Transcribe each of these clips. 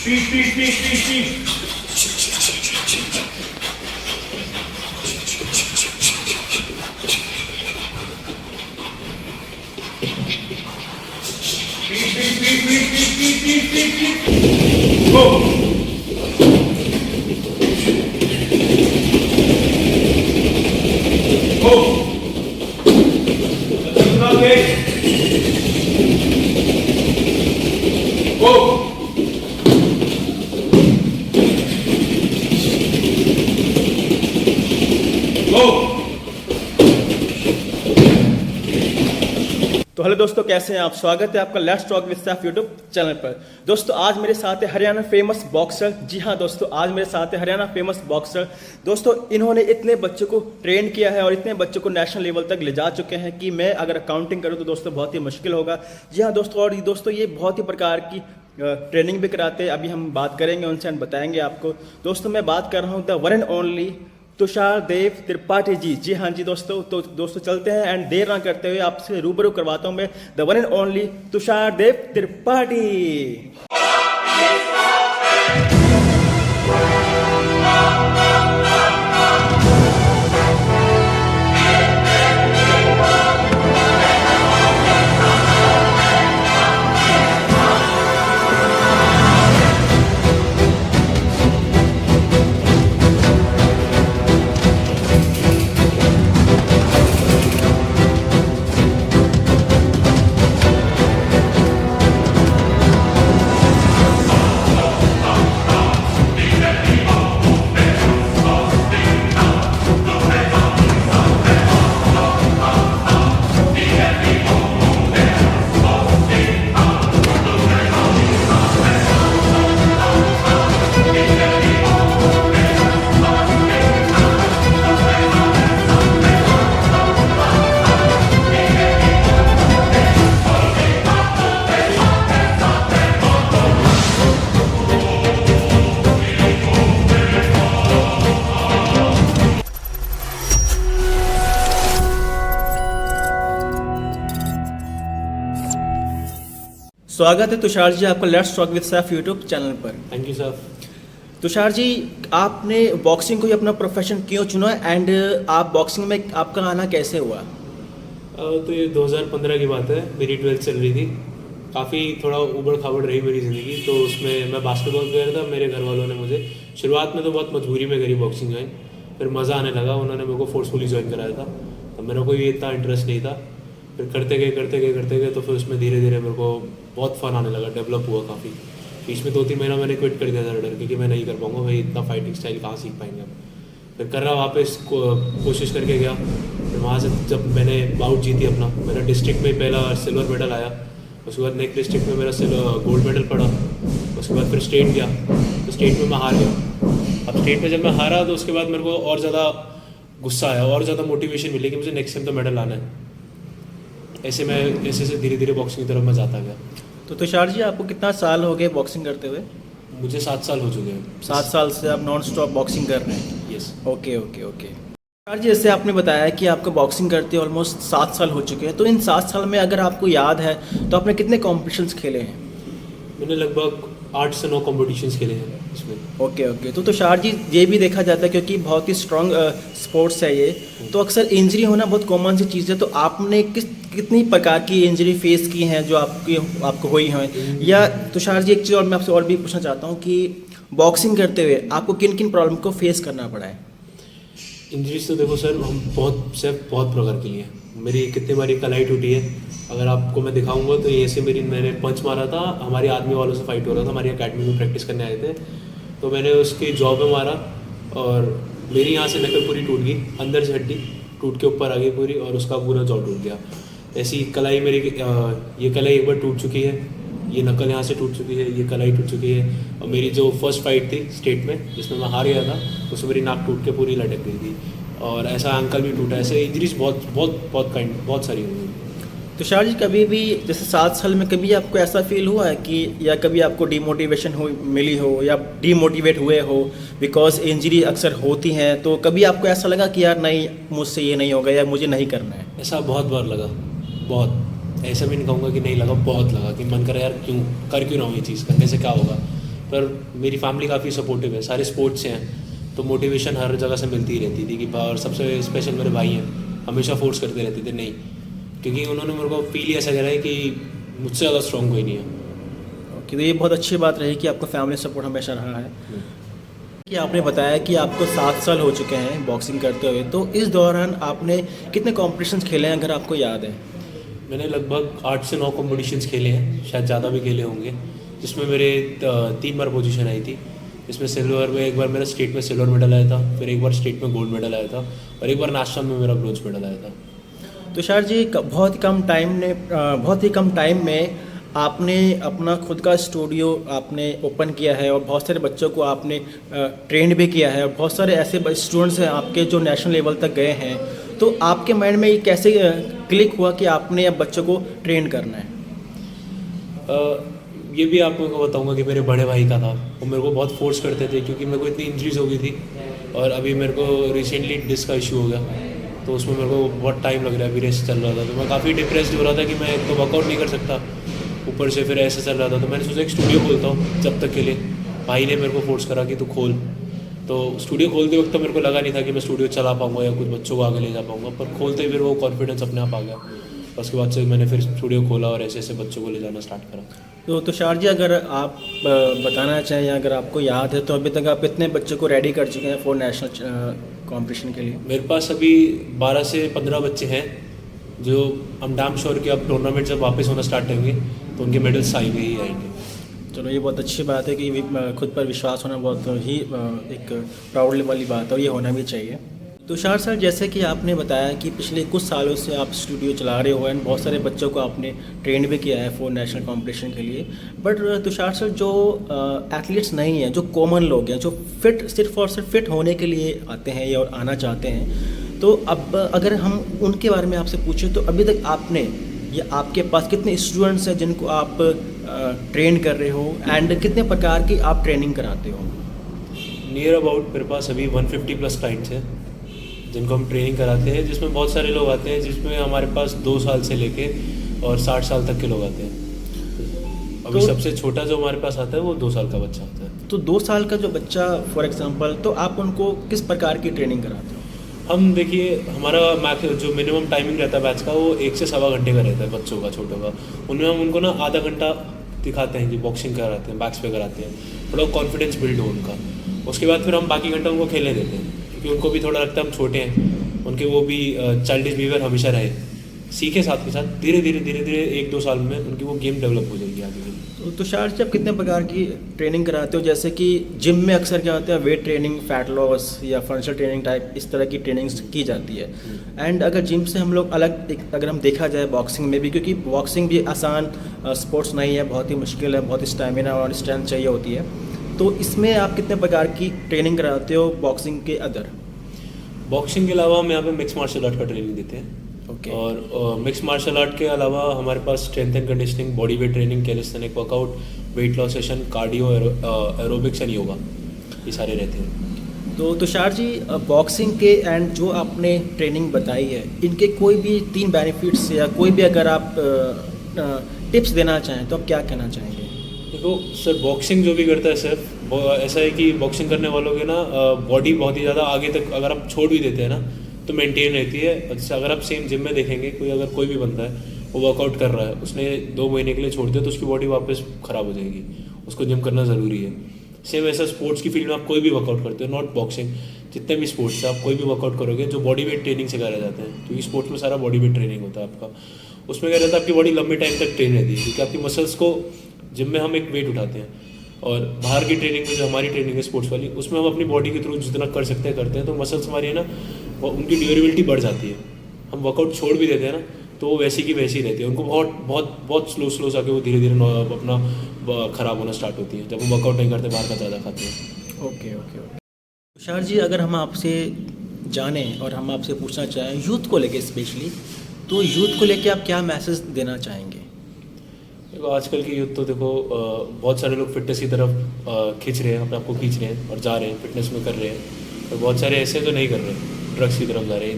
तो हेलो दोस्तों, कैसे हैं आप? स्वागत है आपका let's talk with Saif YouTube channel पर। दोस्तों आज मेरे साथ है हरियाणा फेमस बॉक्सर। जी हाँ दोस्तों, आज मेरे साथ है हरियाणा फेमस बॉक्सर। दोस्तों इन्होंने इतने बच्चों को ट्रेन किया है और इतने बच्चों को नेशनल लेवल तक ले जा चुके हैं कि मैं अगर काउंटिंग करूँ तो दोस्तों बहुत ही मुश्किल होगा। जी हाँ दोस्तों, और दोस्तों ये बहुत ही प्रकार की ट्रेनिंग भी कराते हैं। अभी हम बात करेंगे उनसे, हम बताएंगे आपको। दोस्तों मैं बात कर रहा हूँ the one and only Tushar Dev Tripathi ji. जी हाँ जी दोस्तों, तो दोस्तों चलते हैं एंड देर ना करते हुए आपसे रूबरू करवाता हूँ मैं the one and only Tushar Dev Tripathi. स्वागत है तुषार जी आपका let's talk with Saif YouTube channel पर। Thank you sir. Tushar ji, आपने बॉक्सिंग को ही अपना प्रोफेशन क्यों चुना एंड आप बॉक्सिंग में आपका आना कैसे हुआ? तो ये 2015 की बात है, मेरी 12th चल रही थी। काफ़ी थोड़ा उबड़ खाबड़ रही मेरी ज़िंदगी। तो उसमें मैं बास्केटबॉल प्लेयर था। मेरे घर वालों ने मुझे शुरुआत में तो बहुत मजबूरी में करी बॉक्सिंग ज्वाइन, फिर मज़ा आने लगा। उन्होंने मेरे को फोर्सफुली ज्वाइन कराया था। तो मेरा कोई इतना इंटरेस्ट नहीं था। फिर करते गए तो फिर उसमें धीरे धीरे मेरे को बहुत फन आने लगा, डेवलप हुआ काफ़ी। बीच में 2-3 महीना मैंने क्विट कर दिया था डर क्योंकि मैं नहीं कर पाऊंगा भाई, इतना फाइटिंग स्टाइल कहाँ सीख पाएंगे हम। फिर कर रहा वापस कोशिश करके गया। फिर वहाँ से जब मैंने बाउट जीती अपना, मेरा डिस्ट्रिक्ट में पहला सिल्वर मेडल आया। उसके बाद नेक्स्ट डिस्ट्रिक्ट में मेरा गोल्ड मेडल पड़ा। उसके बाद फिर स्टेट गया, तो स्टेट में मैं हार गया। अब स्टेट में जब मैं हारा तो उसके बाद मेरे को और ज़्यादा गुस्सा आया और ज़्यादा मोटिवेशन मिली कि मुझे नेक्स्ट टाइम तो मेडल आना है। ऐसे से धीरे धीरे बॉक्सिंग की तरफ मैं जाता गया। तो तुषार जी, आपको कितना साल हो गए बॉक्सिंग करते हुए? मुझे 7 साल हो चुके हैं। 7 साल से आप नॉन स्टॉप बॉक्सिंग कर रहे हैं? यस। ओके। तुषार जी, जैसे आपने बताया कि आपको बॉक्सिंग करते ऑलमोस्ट 7 साल हो चुके हैं, तो इन 7 साल में अगर आपको याद है तो आपने कितने कॉम्पिटिशन्स खेले हैं? मैंने लगभग 8 से 9 कॉम्पिटिशन्स खेले हैं इसमें। ओके। तो तुषार जी, ये भी देखा जाता है क्योंकि बहुत ही स्ट्रॉन्ग स्पोर्ट्स है ये, तो अक्सर इंजरी होना बहुत कॉमन सी चीज़ है। तो आपने कितनी प्रकार की इंजरी फेस की हैं जो आपको हुई हैं? या तुषार जी, एक चीज़ और मैं आपसे और भी पूछना चाहता हूँ कि बॉक्सिंग करते हुए आपको किन किन प्रॉब्लम को फेस करना पड़ा है? इंजरीज तो देखो सर, हम बहुत प्रकार की हैं। मेरी कितनी बारी कलाई टूटी है, अगर आपको मैं दिखाऊंगा तो ये से मैंने पंच मारा था। हमारी आर्मी वालों से फाइट हो रहा था, हमारी अकेडमी में प्रैक्टिस करने आए थे, तो मैंने उसकी जॉ में मारा और मेरी यहाँ से नकल पूरी टूट गई, अंदर से हड्डी टूट के ऊपर आ गई पूरी और उसका पूरा जॉ टूट गया। ऐसी कलाई मेरी ये कलाई एक बार टूट चुकी है, ये नकल यहाँ से टूट चुकी है, ये कलाई टूट चुकी है। और मेरी जो फर्स्ट फाइट थी स्टेट में जिसमें मैं हार गया था, उसमें मेरी नाक टूट के पूरी लटक गई थी और ऐसा अंकल भी टूटा। ऐसे इंजरीज बहुत सारी हुई। तुषार जी, कभी भी जैसे 7 साल में कभी आपको ऐसा फील हुआ है कि या कभी आपको डिमोटिवेशन मिली हो या डीमोटिवेट हुए हो बिकॉज इंजरी अक्सर होती हैं, तो कभी आपको ऐसा लगा कि यार नहीं, मुझसे ये नहीं होगा या मुझे नहीं करना है? ऐसा बहुत बार लगा, बहुत। ऐसा भी नहीं कहूँगा कि नहीं लगा, बहुत लगा कि मन करे यार क्यों ना हो ये चीज़, करने से क्या होगा। पर मेरी फैमिली काफ़ी सपोर्टिव है, सारे स्पोर्ट्स से हैं, तो मोटिवेशन हर जगह से मिलती ही रहती थी कि और सबसे स्पेशल मेरे भाई हैं, हमेशा फोर्स करते रहते थे नहीं, क्योंकि उन्होंने मेरे को फील ऐसा करा है कि मुझसे ज़्यादा स्ट्रॉन्ग कोई नहीं है। ओके, तो ये बहुत अच्छी बात रही कि आपका फैमिली सपोर्ट हमेशा रहा है। कि आपने बताया कि आपको 7 साल हो चुके हैं बॉक्सिंग करते हुए, तो इस दौरान आपने कितने कॉम्पिटिशन्स खेले हैं अगर आपको याद है? मैंने लगभग 8 से 9 कॉम्पिटिशन्स खेले हैं, शायद ज़्यादा भी खेले होंगे, जिसमें मेरे 3 बार पोजीशन आई थी। इसमें सिल्वर में एक बार मेरा स्टेट में सिल्वर मेडल आया था, फिर एक बार स्टेट में गोल्ड मेडल आया था, और एक बार नेशनल में मेरा ब्रोंज मेडल आया था। तुषार जी, बहुत ही कम टाइम में आपने अपना खुद का स्टूडियो आपने ओपन किया है और बहुत सारे बच्चों को आपने ट्रेन भी किया है, और बहुत सारे ऐसे स्टूडेंट्स हैं आपके जो नेशनल लेवल तक गए हैं। तो आपके माइंड में ये कैसे क्लिक हुआ कि आपने अब बच्चों को ट्रेन करना है? ये भी आपको बताऊंगा कि मेरे बड़े भाई का था, वो मेरे को बहुत फोर्स करते थे, क्योंकि मेरे को इतनी इंजरीज हो गई थी, और अभी मेरे को रिसेंटली डिस्क का इशू हो गया, तो उसमें मेरे को बहुत टाइम लग रहा है, अभी रेस्ट चल रहा था, तो मैं काफ़ी डिप्रेस्ड हो रहा था कि मैं एक तो वर्कआउट नहीं कर सकता, ऊपर से फिर ऐसे चल रहा था, तो मैंने सोचा एक स्टूडियो खोलता हूँ जब तक के लिए। भाई ने मेरे को फोर्स करा कि तू खोल, तो स्टूडियो खोलते वक्त तो मेरे को लगा नहीं था कि मैं स्टूडियो चला पाऊँगा या कुछ बच्चों को आगे ले जा पाऊँगा, पर खोलते ही फिर वो कॉन्फिडेंस अपने आप आ गया। उसके बाद से मैंने फिर स्टूडियो खोला और ऐसे ऐसे बच्चों को ले जाना स्टार्ट करा। तो तुषार जी, अगर आप बताना चाहें या अगर आपको याद है तो अभी तक आप कितने बच्चों को रेडी कर चुके हैं फॉर नेशनल कंपटीशन के लिए? मेरे पास अभी 12 से 15 बच्चे हैं, जो हम डैम श्योर कि अब टूर्नामेंट जब वापस होना स्टार्ट होंगे तो उनके मेडल्स आएंगे ही आएंगे। चलो, ये बहुत अच्छी बात है कि खुद पर विश्वास होना बहुत ही एक प्राउड वाली बात है, और ये होना भी चाहिए। तुषार सर, जैसे कि आपने बताया कि पिछले कुछ सालों से आप स्टूडियो चला रहे हो एंड बहुत सारे बच्चों को आपने ट्रेन भी किया है फॉर नेशनल कंपटीशन के लिए, बट तुषार सर, जो एथलीट्स नहीं हैं, जो कॉमन लोग हैं, जो सिर्फ और सिर्फ फिट होने के लिए आते हैं या और आना चाहते हैं, तो अब अगर हम उनके बारे में आपसे पूछें तो अभी तक आपने या आपके पास कितने स्टूडेंट्स हैं जिनको आप ट्रेन कर रहे हो, एंड कितने प्रकार की आप ट्रेनिंग कराते हो? नियर अबाउट मेरे पास अभी 150 प्लस क्लाइंट्स हैं जिनको हम ट्रेनिंग कराते हैं, जिसमें बहुत सारे लोग आते हैं, जिसमें हमारे पास 2 साल से लेके और 60 साल तक के लोग आते हैं। अभी सबसे छोटा जो हमारे पास आता है वो 2 साल का बच्चा आता है। तो 2 साल का जो बच्चा फॉर एग्जांपल, तो आप उनको किस प्रकार की ट्रेनिंग कराते हो? हम देखिए, हमारा जो मिनिमम टाइमिंग रहता है बैच का, वो 1 से सवा घंटे का रहता है बच्चों का, छोटों का। उनमें हम उनको ना आधा घंटा दिखाते हैं कि बॉक्सिंग कराते हैं, बैक्स पे कराते हैं, थोड़ा कॉन्फिडेंस बिल्ड हो उनका। उसके बाद फिर हम बाकी घंटा उनको खेलने देते हैं, क्योंकि उनको भी थोड़ा लगता है हम छोटे हैं, उनके वो भी चाइल्डिश बिहेवियर हमेशा रहे, सीखे साथ के साथ धीरे धीरे 1-2 साल में उनकी वो गेम डेवलप हो जाएगी आगे की। तो तुषार जी, आप कितने प्रकार की ट्रेनिंग कराते हो? जैसे कि जिम में अक्सर क्या होता है, वेट ट्रेनिंग, फैट लॉस या फंक्शनल ट्रेनिंग टाइप, इस तरह की ट्रेनिंग्स की जाती है। एंड अगर जिम से हम लोग अगर हम देखा जाए बॉक्सिंग में भी, क्योंकि बॉक्सिंग भी आसान स्पोर्ट्स नहीं है, बहुत ही मुश्किल है, बहुत स्टैमिना और स्ट्रेंथ चाहिए होती है, तो इसमें आप कितने प्रकार की ट्रेनिंग कराते हो बॉक्सिंग के अदर? बॉक्सिंग के अलावा हम यहाँ पे मिक्स मार्शल आर्ट का ट्रेनिंग देते हैं। ओके। और मिक्स मार्शल आर्ट के अलावा हमारे पास strength and conditioning, body weight training, calisthenic workout, weight loss session, cardio, aerobics and yoga, ये सारे रहते हैं। तो तुषार जी, बॉक्सिंग के एंड जो आपने ट्रेनिंग बताई है, इनके कोई भी 3 बेनिफिट्स या कोई भी अगर आप टिप्स देना चाहें तो आप क्या कहना चाहेंगे? देखो सर, बॉक्सिंग जो भी करता है सिर्फ ऐसा है कि बॉक्सिंग करने वालों के ना बॉडी बहुत ही ज़्यादा आगे तक अगर आप छोड़ भी देते हैं ना तो मेंटेन रहती है। अच्छा, अगर आप सेम जिम में देखेंगे, कोई भी बंदा है वो वर्कआउट कर रहा है, उसने 2 महीने के लिए छोड़ दिया तो उसकी बॉडी वापस ख़राब हो जाएगी, उसको जिम करना ज़रूरी है। सेम ऐसा स्पोर्ट्स की फील्ड में आप कोई भी वर्कआउट करते हो, नॉट बॉक्सिंग, जितने भी स्पोर्ट्स है, आप कोई भी वर्कआउट करोगे जो बॉडी वेट ट्रेनिंग सिखाया जाते हैं, क्योंकि स्पोर्ट्स में सारा बॉडी वेट ट्रेनिंग होता है आपका, उसमें क्या रहता है आपकी बॉडी लंबे टाइम तक ट्रेन रहती है, क्योंकि आपकी मसल्स को जिम में हम एक वेट उठाते हैं, और बाहर की ट्रेनिंग में जो हमारी ट्रेनिंग है स्पोर्ट्स वाली, उसमें हम अपनी बॉडी के थ्रू जितना कर सकते हैं करते हैं, तो मसल्स हमारी है ना, उनकी ड्यूरेबिलिटी बढ़ जाती है। हम वर्कआउट छोड़ भी देते हैं ना तो वो वैसी की वैसी रहती है, उनको बहुत स्लो जाके वो धीरे अपना ख़राब होना स्टार्ट होती है जब हम वर्कआउट नहीं करते, बाहर का ज़्यादा खाते हैं। ओके। तुषार जी, अगर हम आपसे जानें और हम आपसे पूछना चाहें यूथ को लेके स्पेशली, तो यूथ को लेके आप क्या मैसेज देना चाहेंगे? देखो, आजकल की यूथ तो देखो बहुत सारे लोग फिटनेस की तरफ खींच रहे हैं, अपने आप को खींच रहे हैं और जा रहे हैं, फिटनेस में कर रहे हैं, और बहुत सारे ऐसे जो नहीं कर रहे हैं, ड्रग्स की तरफ जा रहे हैं,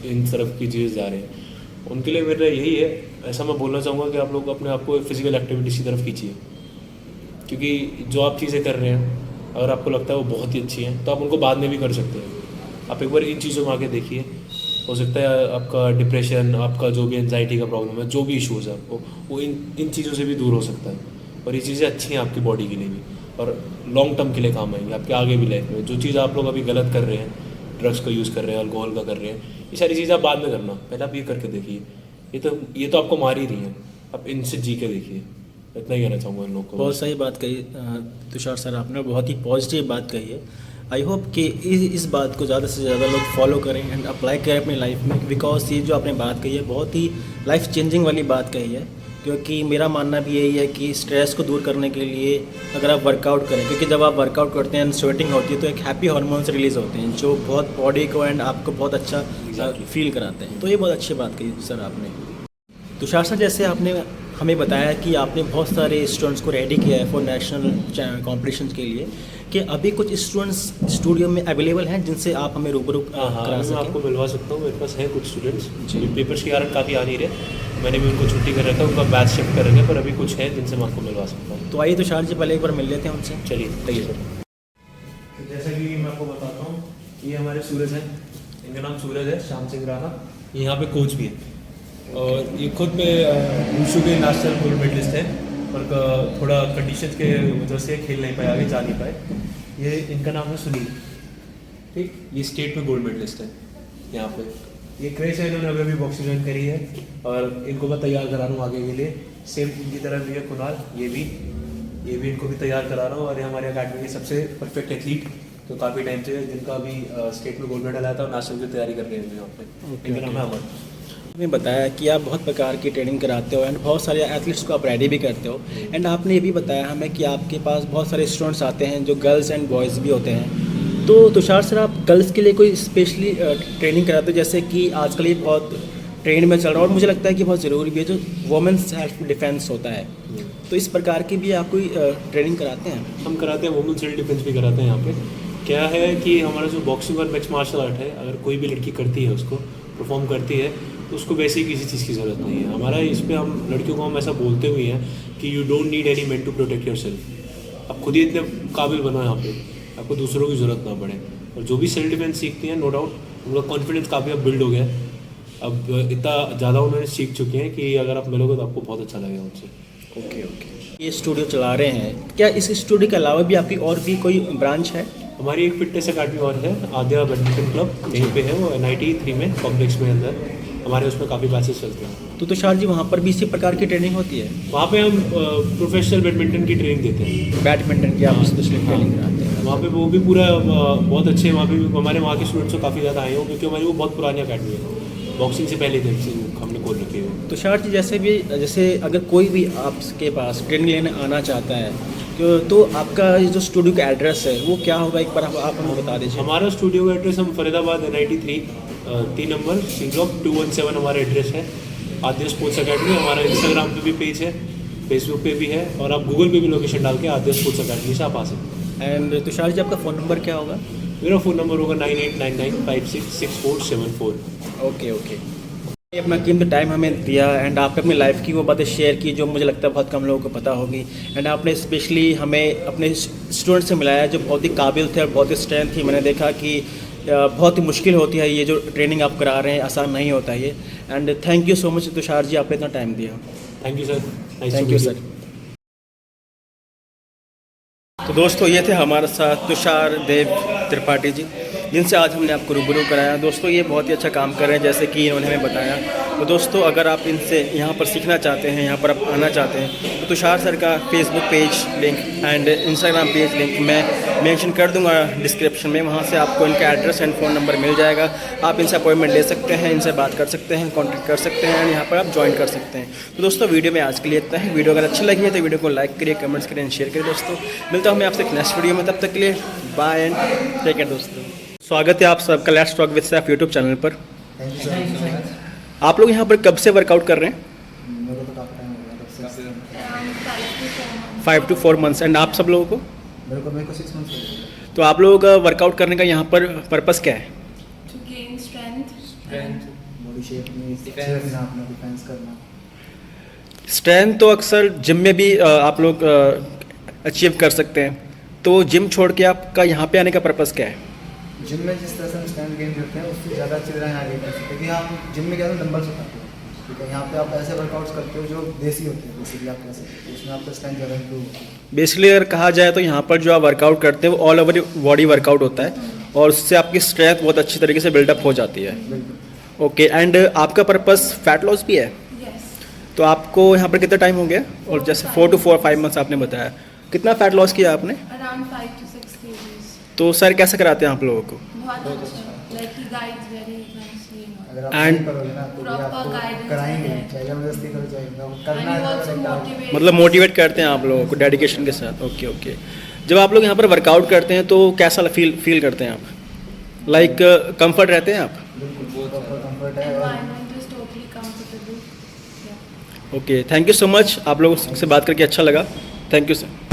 इन तरफ की चीज़ जा रहे हैं। उनके लिए मेरा यही है, ऐसा मैं बोलना चाहूँगा कि आप लोग अपने आप को फिजिकल एक्टिविटीज़ की तरफ खींचिए, क्योंकि जो आप चीज़ें कर रहे हैं अगर आपको लगता है वो बहुत ही अच्छी हैं तो आप उनको बाद में भी कर सकते हैं। आप एक बार इन चीज़ों में आके देखिए, हो सकता है आपका डिप्रेशन, आपका जो भी एंजाइटी का प्रॉब्लम है, जो भी इश्यूज़ है आपको, वो इन चीज़ों से भी दूर हो सकता है। और ये चीज़ें अच्छी हैं आपकी बॉडी के लिए भी और लॉन्ग टर्म के लिए काम आएंगी आपके आगे भी लाइफ में। जो चीज़ आप लोग अभी गलत कर रहे हैं, ड्रग्स का यूज़ कर रहे हैं, अल्कोहल का कर रहे हैं, ये सारी चीज़ें आप बाद में करना, पहले आप ये करके देखिए। ये तो आपको मार ही रही हैं, आप इनसे जी के देखिए। इतना ही कहना चाहूँगा इन लोग को। बहुत सही बात कही तुषार सर, आपने बहुत ही पॉजिटिव बात कही है। आई होप कि इस बात को ज़्यादा से ज़्यादा लोग फॉलो करें एंड अप्लाई करें अपनी लाइफ में, बिकॉज ये जो आपने बात कही है बहुत ही लाइफ चेंजिंग वाली बात कही है। क्योंकि मेरा मानना भी यही है कि स्ट्रेस को दूर करने के लिए अगर आप वर्कआउट करें, क्योंकि जब आप वर्कआउट करते हैं एंड स्वेटिंग होती है तो एक हैप्पी हार्मोन्स रिलीज होते हैं जो बहुत बॉडी को एंड आपको बहुत अच्छा फील कराते हैं। तो ये बहुत अच्छी बात कही सर आपने। तुषार सर, जैसे आपने हमें बताया कि आपने बहुत सारे स्टूडेंट्स को रेडी किया है फॉर नेशनल कॉम्पिटिशन के लिए, कि अभी कुछ स्टूडेंट्स स्टूडियो में अवेलेबल हैं जिनसे आप हमें रूबरू करा मैं सकें? आपको मिलवा सकता हूँ। मेरे पास है कुछ स्टूडेंट्स जो पेपर्स के कारण काफ़ी आ नहीं रहे, मैंने भी उनको छुट्टी कर रखा है, उनका बैच शिफ्ट कर रखा है, पर अभी कुछ है जिनसे मैं आपको मिलवा सकता हूँ। तो आइए तुषार जी, पहले एक बार मिल लेते हैं उनसे। चलिए सर। जैसा कि मैं आपको बताता हूँ, ये हमारे सूरज हैं, इनका नाम सूरज है, श्याम सिंह राणा। ये यहाँ पे कोच भी है और ये खुद पे वुशु के नेशनल गोल्ड मेडलिस्ट है, पर थोड़ा कंडीशन के वजह से खेल नहीं पाए, आगे जा नहीं पाए। ये इनका नाम है सुनील, ठीक। ये स्टेट में गोल्ड मेडलिस्ट है यहाँ पे। ये क्रेश है, इन्होंने अभी अभी बॉक्सिंग ज्वाइन करी है और इनको मैं तैयार करा रहा हूँ आगे के लिए। सेम इनकी तरह भी है कुणाल, ये भी इनको भी तैयार करा रहा हूँ। और ये हमारे अकेडमी के सबसे परफेक्ट एथलीट तो काफ़ी टाइम से, जिनका अभी स्टेट में गोल्ड मेडल आया था और नेशनल की तैयारी कर रहे हैं यहाँ पे। इनका नाम है अमर। आपने बताया कि आप बहुत प्रकार की ट्रेनिंग कराते हो एंड बहुत सारे एथलीट्स को आप रेडी भी करते हो, एंड आपने ये भी बताया हमें कि आपके पास बहुत सारे स्टूडेंट्स आते हैं जो गर्ल्स एंड बॉयज़ भी होते हैं। तो तुषार सर, आप गर्ल्स के लिए कोई स्पेशली ट्रेनिंग कराते हो? जैसे कि आजकल ये बहुत ट्रेंड में चल रहा है और मुझे लगता है कि बहुत ज़रूरी भी है, जो वुमेंस सेल्फ डिफेंस होता है, तो इस प्रकार की भी आप कोई ट्रेनिंग कराते हैं? हम कराते हैं, वुमेन सेल्फ डिफेंस भी कराते हैं यहाँ पे। क्या है कि हमारा जो बॉक्सिंग और मिक्स मार्शल आर्ट है, अगर कोई भी लड़की करती है, उसको परफॉर्म करती है, तो उसको वैसे ही किसी चीज़ की ज़रूरत नहीं है। हमारा इस पर हम लड़कियों को हम ऐसा बोलते हुए हैं कि you don't need any man to protect your self. आप खुद ही इतने काबिल बनो यहाँ पे, आपको दूसरों की ज़रूरत ना पड़े। और जो भी सेल्फ डिफेंस सीखती हैं, नो डाउट उनका कॉन्फिडेंस काफ़ी अब बिल्ड हो गया है। अब इतना ज़्यादा उन्होंने सीख चुके हैं कि अगर आप मिलोगे तो आपको बहुत अच्छा लगेगा उनसे। ओके। ये स्टूडियो चला रहे हैं, क्या इस स्टूडियो के अलावा भी आपकी और भी कोई ब्रांच है? हमारी एक फिटनेस अकेडमी और है, आद्या बैडमिंटन क्लब, यहीं पे है वो, NIT 3 में कॉम्प्लेक्स में अंदर। हमारे उसमें काफ़ी बैचेस चलते हैं। तो तुषार जी, वहाँ पर भी इसी प्रकार की ट्रेनिंग होती है? वहाँ पे हम प्रोफेशनल बैडमिंटन की ट्रेनिंग देते हैं। बैडमिंटन की आप स्पेशली ट्रेनिंग कराते हैं? वहाँ पे वो भी पूरा बहुत अच्छे, वहाँ पे भी हमारे वहाँ के स्टूडेंट्स को काफ़ी ज़्यादा आए हो, क्योंकि हमारी वो बहुत पुरानी अकेडमी है, बॉक्सिंग से पहले दिन से हमने खोल रखी है। तुषार जी, जैसे अगर कोई भी आपके पास ट्रेनिंग लेने आना चाहता है तो आपका जो स्टूडियो का एड्रेस है वो क्या होगा, एक बार आप हमें बता दीजिए। हमारा स्टूडियो का एड्रेस, हम Faridabad NIT 3 number C block 217 हमारा एड्रेस है। आद्या स्पोर्ट्स अकेडमी, हमारा इंस्टाग्राम पे भी पेज है, फेसबुक पे भी है, और आप गूगल पे भी लोकेशन डाल के आद्या स्पोर्ट्स अकेडमी से आप आ सकते हैं। एंड तुषार जी, आपका फ़ोन नंबर क्या होगा? मेरा फ़ोन नंबर होगा 9899566474। ओके। अपना कीमती टाइम हमें दिया एंड आपने अपनी लाइफ की वो बातें शेयर की जो मुझे लगता है बहुत कम लोगों को पता होगी, एंड आपने स्पेशली हमें अपने स्टूडेंट से मिलाया जो बहुत ही काबिल थे और बहुत ही स्ट्रेंथ थी। मैंने देखा कि बहुत ही मुश्किल होती है ये जो ट्रेनिंग आप करा रहे हैं, आसान नहीं होता ये। And thank you so much Tushar ji, आपने इतना टाइम दिया। Thank you sir. Thank you sir. तो दोस्तों, ये थे हमारे साथ तुषार देव त्रिपाठी जी, जिनसे आज हमने आपको रूबरू कराया। दोस्तों, ये बहुत ही अच्छा काम कर रहे हैं जैसे कि इन्होंने हमें बताया। तो दोस्तों, अगर आप इनसे यहाँ पर सीखना चाहते हैं, यहाँ पर आप आना चाहते हैं, तो तुषार सर का Facebook page link and Instagram page link मैं मेंशन कर दूंगा डिस्क्रिप्शन में। वहाँ से आपको इनका एड्रेस एंड फ़ोन नंबर मिल जाएगा। आप इनसे अपॉइंटमेंट ले सकते हैं, इनसे बात कर सकते हैं, कॉन्टैक्ट कर सकते हैं एंड यहाँ पर आप ज्वाइन कर सकते हैं। तो दोस्तों, वीडियो में आज के लिए इतना ही। वीडियो अगर अच्छी लगी है तो वीडियो को लाइक करिए, कमेंट्स करिए एंड शेयर करिए। दोस्तों, मिलता हूँ मैं आपसे नेक्स्ट वीडियो में, तब तक के लिए बाय एंड टेक केयर। दोस्तों, स्वागत है आप सबका let's talk with Saif YouTube channel पर। आप लोग यहाँ पर कब से वर्कआउट कर रहे हैं? मेरे को तो काफ़ी टाइम हो गया, 5 to 4 मंथ्स। एंड आप सब लोगों को? मेरे को 6 मंथ्स हो गए। तो आप लोगों का वर्कआउट करने का यहाँ पर पर्पस क्या है? to gain strength body shape में डिफेंस अपना डिफेंस करना। स्ट्रेंथ तो अक्सर जिम में भी आप लोग अचीव कर सकते हैं। तो जिम छोड़ के आपका यहाँ पे आने का पर्पज़ क्या है? जिम में जिस तरह से हम स्ट्रेंथ गेन करते हैं उससे ज़्यादा अच्छी तरह यहाँ गेन कर सकते हैं, क्योंकि आप जिम में क्या डंबल्स उठाते हो, ठीक है, यहाँ पे आप ऐसे वर्कआउट्स करते हो जो देसी होते हैं, बेसिकली आप कह सकते हो, उसमें आपका स्ट्रेंथ ज़्यादा इंप्रूव होता है। बेसिकली अगर कहा जाए तो यहाँ पर जो आप वर्कआउट करते हैं वो ऑल ओवर बॉडी वर्कआउट होता है और उससे आपकी स्ट्रेंथ बहुत अच्छी तरीके से बिल्डअप हो जाती है। बिल्कुल। ओके, एंड आपका पर्पस फैट लॉस भी है, Yes. तो आपको यहाँ पर कितना टाइम हो गया? और जैसे 4 to 5 मंथ्स आपने बताया, कितना फैट लॉस किया आपने? Around 5 to 6 kgs. तो सर कैसे कराते हैं आप लोगों को? बहुत अच्छा। Like he guides very nicely and all. अगर आप And- नहीं करोगे ना तो भी Proper आपको guidance कराएंगे, है। चाहे ज़बरदस्ती करो चाहे ना, And करना he है also तो motivates. मतलब मोटिवेट करते हैं आप लोगों को डेडिकेशन के साथ। Okay okay. जब आप लोग यहाँ पर वर्कआउट करते हैं तो कैसा फील करते हैं आप? लाइक कंफर्ट रहते हैं आप? बिल्कुल प्रॉपर कंफर्ट है। और Environment is totally comfortable. Yeah. Okay, thank you so much. आप लोगों से बात करके अच्छा लगा। Thank you sir.